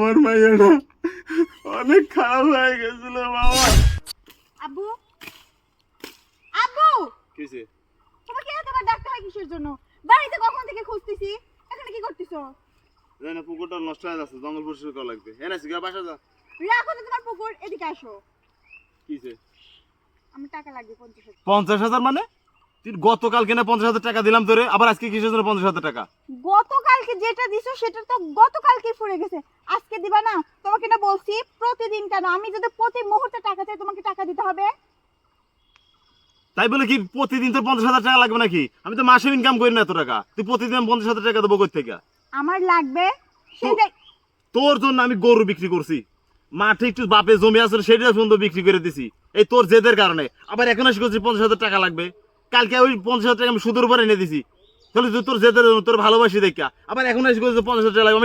আমার মাইয়াটা অনেক খারাপ হয়ে গেছিল বাবা। আব্বু আব্বু কিছে? তোমাকে এতবার ডাকতে হয় কিসের জন্য? বাড়িতে কখন থেকে খুঁজতেছি, এখানে কি করতেছো? জানি পুকুরটা নষ্ট হয়ে যাচ্ছে, জঙ্গল পরিষ্কার করা লাগবে। এনে সিগা বাসা যা। রাখো তো তোমার পুকুর, এদিকে আসো। কিছে? আমার টাকা লাগবে 50,000। 50,000 মানে? তুই গতকাল কেনা 50,000 টাকা দিলাম তোরে, আবার আজকে কিসের জন্য 50,000 টাকা? গতকালকে যেটা দিছো সেটা তো গতকালকে ফুরে গেছে, আজকে দিবা না? তোমাকে না বলছি প্রতিদিন কেন, আমি যদি প্রতি মুহূর্তে টাকা চাই তোমাকে টাকা দিতে হবে। তাই বলে কি প্রতিদিন তোর 50,000 টাকা লাগবে নাকি? আমি তো মাসে ইনকাম করি না এত টাকা, তুই প্রতিদিন 50,000 টাকা দেবো কই থেকে? আমার লাগবে সেটাই। তোর জন্য আমি গরু বিক্রি করছি, মাঠে একটু বাপে জমি আসলে সেটা পর্যন্ত বিক্রি করে দিছি এই তোর জেদের কারণে। আবার এখন এসে করছি 50,000 টাকা লাগবে, কালকে ওই 50,000 টাকা আমি সুদের উপর এনে দিছি, তাহলে তোর জেদের তোর ভালোবাসি দেখা আবার এখন এসে করছি 50,000 টাকা লাগবে।